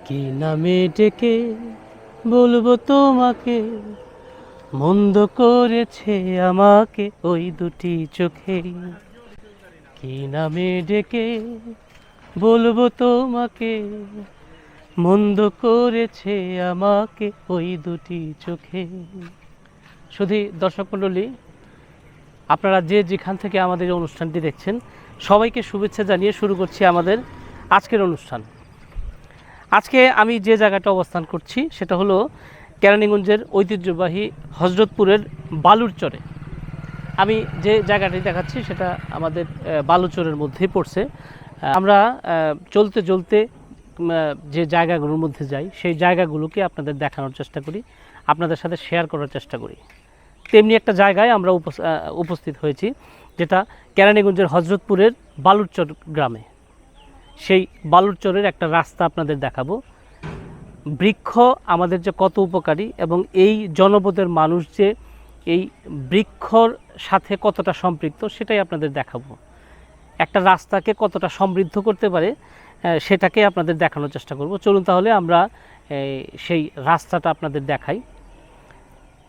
কি নামে ডেকে বলবো তোমাকে, মন্দ করেছে আমাকে ওই দুটি চোখে। কি নামে ডেকে বলবো তোমাকে, মন্দ করেছে আমাকে ওই দুটি চোখে। শুধু দর্শক মণ্ডলী, আপনারা যে যেখান থেকে আমাদের এই অনুষ্ঠানটি দেখছেন, সবাইকে শুভেচ্ছা জানিয়ে শুরু করছি আমাদের আজকের অনুষ্ঠান। আজকে আমি যে জায়গাটা অবস্থান করছি সেটা হলো কেরানীগঞ্জের ঐতিহ্যবাহী হজরতপুরের বালুরচরে। আমি যে জায়গাটি দেখাচ্ছি সেটা আমাদের বালুচরের মধ্যেই পড়ছে। আমরা চলতে চলতে যে জায়গাগুলোর মধ্যে যাই, সেই জায়গাগুলোকে আপনাদের দেখানোর চেষ্টা করি, আপনাদের সাথে শেয়ার করার চেষ্টা করি। তেমনি একটা জায়গায় আমরা উপস্থিত হয়েছি, যেটা কেরানীগঞ্জের হজরতপুরের বালুরচর গ্রামে। সেই বালুরচরের একটা রাস্তা আপনাদের দেখাবো। বৃক্ষ আমাদের যে কত উপকারী এবং এই জনপদের মানুষ যে এই বৃক্ষর সাথে কতটা সম্পৃক্ত সেটাই আপনাদের দেখাবো। একটা রাস্তাকে কতটা সমৃদ্ধ করতে পারে সেটাকে আপনাদের দেখানোর চেষ্টা করব। চলুন তাহলে আমরা সেই রাস্তাটা আপনাদের দেখাই।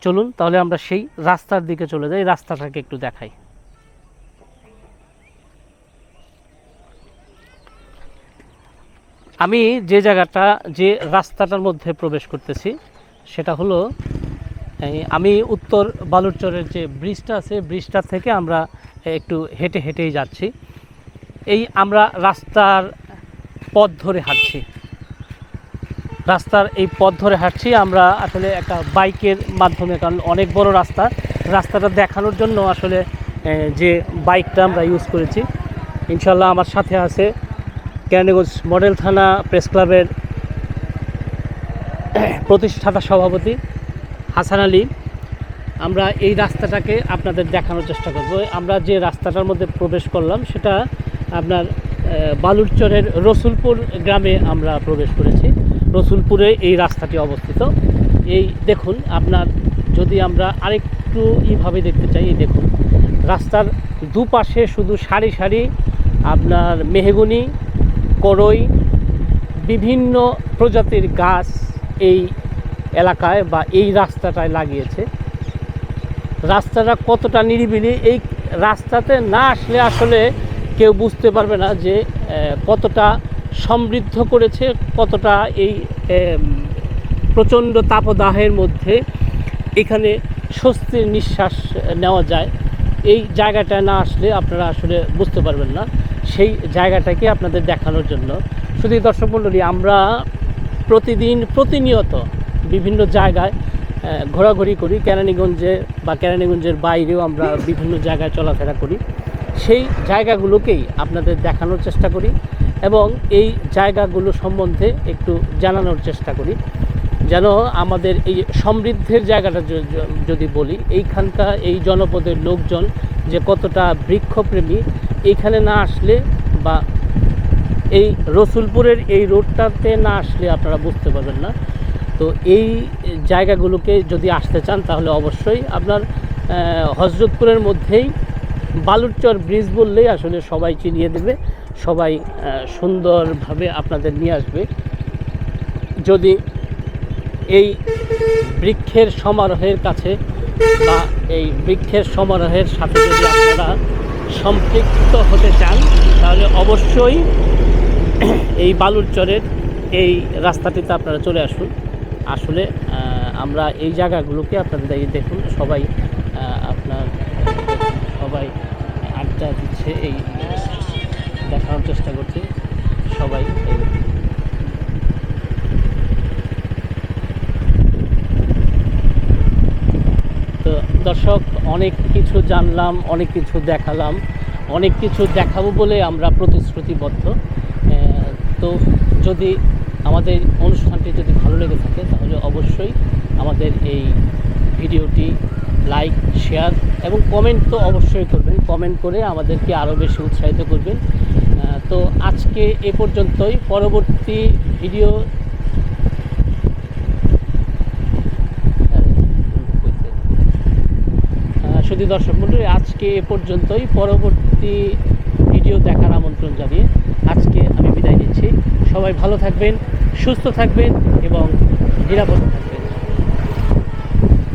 চলুন তাহলে আমরা সেই রাস্তার দিকে চলে যাই, রাস্তাটাকে একটু দেখাই। আমি যে জায়গাটা, যে রাস্তাটার মধ্যে প্রবেশ করতেছি সেটা হলো, আমি উত্তর বালুরচরের যে ব্রিজটা আছে, ব্রিজটা থেকে আমরা একটু হেঁটে হেঁটেই যাচ্ছি। এই আমরা রাস্তার পথ ধরে হাঁটছি, রাস্তার এই পথ ধরে হাঁটছি আমরা আসলে একটা বাইকের মাধ্যমে, কারণ অনেক বড় রাস্তাটা দেখানোর জন্য আসলে যে বাইকটা আমরা ইউজ করেছি। ইনশাল্লাহ আমার সাথে আছে কেরানীগঞ্জ মডেল থানা প্রেস ক্লাবের প্রতিষ্ঠাতা সভাপতি হাসান আলী। আমরা এই রাস্তাটাকে আপনাদের দেখানোর চেষ্টা করব। আমরা যে রাস্তাটার মধ্যে প্রবেশ করলাম সেটা আপনার বালুরচরের রসুলপুর গ্রামে আমরা প্রবেশ করেছি। রসুলপুরে এই রাস্তাটি অবস্থিত। এই দেখুন, আপনার যদি আমরা আরেকটু এইভাবে দেখতে চাই, এই দেখুন রাস্তার দুপাশে শুধু সারি সারি আপনার মেহগনি, করই, বিভিন্ন প্রজাতির গাছ এই এলাকায় বা এই রাস্তাটায় লাগিয়েছে। রাস্তাটা কতটা নিরিবিলি, এই রাস্তাতে না আসলে আসলে কেউ বুঝতে পারবে না যে কতটা সমৃদ্ধ করেছে, কতটা এই প্রচণ্ড তাপদাহের মধ্যে এখানে স্বস্তির নিঃশ্বাস নেওয়া যায়। এই জায়গাটায় না আসলে আপনারা আসলে বুঝতে পারবেন না। সেই জায়গাটাকে আপনাদের দেখানোর জন্য শুধু দর্শক মণ্ডলী, আমরা প্রতিনিয়ত বিভিন্ন জায়গায় ঘোরাঘুরি করি। কেরানীগঞ্জে বা কেরানীগঞ্জের বাইরেও আমরা বিভিন্ন জায়গায় চলাফেরা করি। সেই জায়গাগুলোকেই আপনাদের দেখানোর চেষ্টা করি এবং এই জায়গাগুলো সম্বন্ধে একটু জানানোর চেষ্টা করি, যেন আমাদের এই সমৃদ্ধের জায়গাটা যদি বলি, এইখানকার এই জনপদের লোকজন যে কতটা বৃক্ষপ্রেমী, এইখানে না আসলে বা এই রসুলপুরের এই রোডটাতে না আসলে আপনারা বুঝতে পারবেন না। তো এই জায়গাগুলোকে যদি আসতে চান তাহলে অবশ্যই আপনার হজরতপুরের মধ্যেই বালুরচর ব্রিজ বললেই আসলে সবাই চিনিয়ে দেবে, সবাই সুন্দরভাবে আপনাদের নিয়ে আসবে। যদি এই বৃক্ষের সমারোহের কাছে বা এই বৃক্ষের সমারোহের সাথে যদি আপনারা সম্পৃক্ত হতে চান তাহলে অবশ্যই এই বালুরচরের এই রাস্তাটিতে আপনারা চলে আসুন। আসলে আমরা এই জায়গাগুলোকে আপনাদের দেখুন, সবাই সবাই আড্ডা দিচ্ছে, এই দেখানোর চেষ্টা করছে সবাই। তো দর্শক, অনেক কিছু জানলাম, অনেক কিছু দেখালাম, অনেক কিছু দেখাবো বলে আমরা প্রতিশ্রুতিবদ্ধ। তো যদি আমাদের অনুষ্ঠানটি যদি ভালো লেগে থাকে তাহলে অবশ্যই আমাদের এই ভিডিওটি লাইক, শেয়ার এবং কমেন্ট তো অবশ্যই করবেন। কমেন্ট করে আমাদেরকে আরও বেশি উৎসাহিত করবেন। তো আজকে এ পর্যন্তই। পরবর্তী ভিডিও শুধু দর্শক মণ্ডলী, আজকে এ পর্যন্তই। পরবর্তী ভিডিও দেখার আমন্ত্রণ জানিয়ে আজকে আমি বিদায় নিচ্ছি। সবাই ভালো থাকবেন, সুস্থ থাকবেন এবং নিরাপদ থাকবেন।